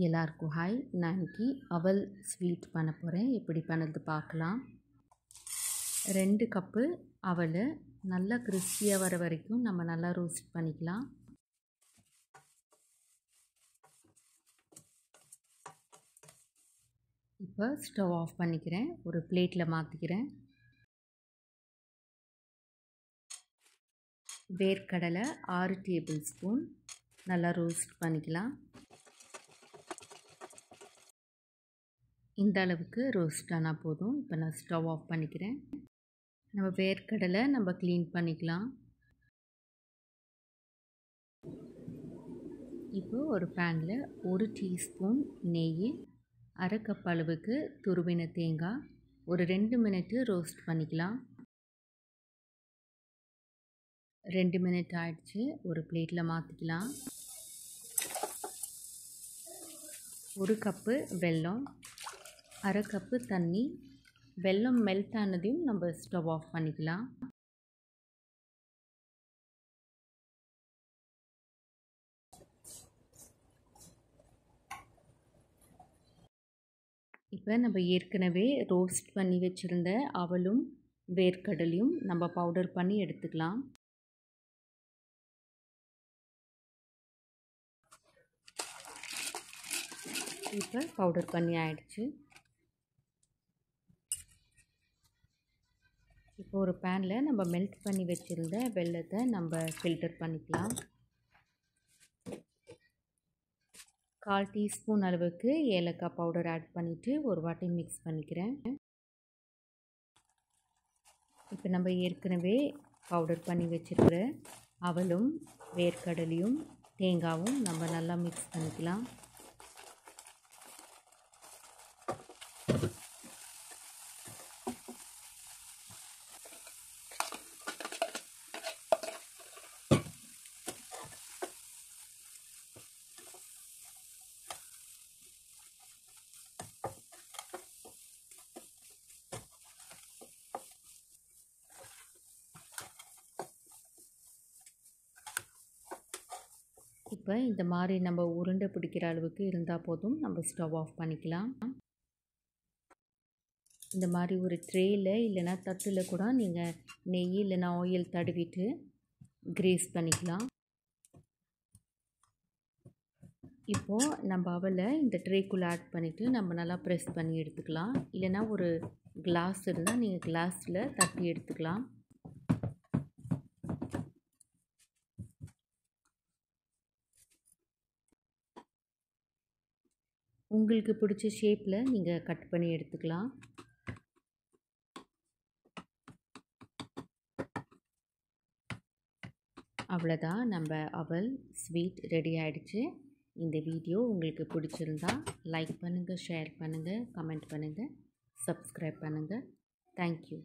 எல்லாருக்கும் ஹாய். நான் இன்னைக்கு அவல் ஸ்வீட் பண்ண போகிறேன். எப்படி பண்ணுறது பார்க்கலாம். 2 கப்பு அவல் நல்லா கிறிஸ்பியாக வர வரைக்கும் நம்ம நல்லா ரோஸ்ட் பண்ணிக்கலாம். இப்போ ஸ்டவ் ஆஃப் பண்ணிக்கிறேன். ஒரு பிளேட்டில் மாற்றிக்கிறேன். வேர்க்கடலை 6 டேபிள் ஸ்பூன் நல்லா ரோஸ்ட் பண்ணிக்கலாம். இந்த அளவுக்கு ரோஸ்ட் ஆனால் போதும். இப்போ நான் ஸ்டவ் ஆஃப் பண்ணிக்கிறேன். நம்ம வேர்க்கடலை நம்ம க்ளீன் பண்ணிக்கலாம். இப்போ ஒரு பேனில் 1 டீஸ்பூன் நெய், 1/2 கப் அளவுக்கு துருவின தேங்காய் ஒரு 2 மினிட்டு ரோஸ்ட் பண்ணிக்கலாம். 2 மினிட் ஆயிடுச்சு. ஒரு பிளேட்டில் மாற்றிக்கலாம். 1 கப்பு வெல்லம், 1/2 கப்பு தண்ணி. வெல்லம் மெல்ட் ஆனதையும் நம்ம ஸ்டவ் ஆஃப் பண்ணிக்கலாம். இப்போ நம்ம ஏற்கனவே ரோஸ்ட் பண்ணி வச்சுருந்த அவலும் வேர்க்கடலையும் நம்ம பவுடர் பண்ணி எடுத்துக்கலாம். இப்போ பவுடர் பண்ணி ஆயிடுச்சு. இப்போ ஒரு பேனில் நம்ம மெல்ட் பண்ணி வச்சுருந்த வெல்லத்தை நம்ம ஃபில்டர் பண்ணிக்கலாம். 1/4 டீஸ்பூன் அளவுக்கு ஏலக்காய் பவுடர் ஆட் பண்ணிவிட்டு ஒரு வாட்டி மிக்ஸ் பண்ணிக்கிறேன். இப்போ நம்ம ஏற்கனவே பவுடர் பண்ணி வச்சுருக்கிற அவலும் வேர்க்கடலையும் தேங்காயும் நம்ம நல்லா மிக்ஸ் பண்ணிக்கலாம். இப்போ இந்த மாதிரி நம்ம உருண்டை பிடிக்கிற அளவுக்கு இருந்தால் போதும். நம்ம ஸ்டவ் ஆஃப் பண்ணிக்கலாம். இந்த மாதிரி ஒரு ட்ரேயில் இல்லைனா தட்டில் கூட நீங்கள் நெய் இல்லைனா ஆயில் தடவிட்டு கிரேஸ் பண்ணிக்கலாம். இப்போது நம்ம அவலை இந்த ட்ரேக்குள்ளே ஆட் பண்ணிவிட்டு நம்ம நல்லா ப்ரெஸ் பண்ணி எடுத்துக்கலாம். இல்லைனா ஒரு கிளாஸ் இருந்தால் நீங்கள் கிளாஸில் தட்டி எடுத்துக்கலாம். உங்களுக்கு பிடிச்ச ஷேப்பில் நீங்கள் கட் பண்ணி எடுத்துக்கலாம். அவ்வளோதான், நம்ம அவல் ஸ்வீட் ரெடி ஆகிடுச்சு. இந்த வீடியோ உங்களுக்கு பிடிச்சிருந்தா லைக் பண்ணுங்கள், ஷேர் பண்ணுங்கள், கமெண்ட் பண்ணுங்கள், சப்ஸ்கிரைப் பண்ணுங்கள். தேங்க்யூ.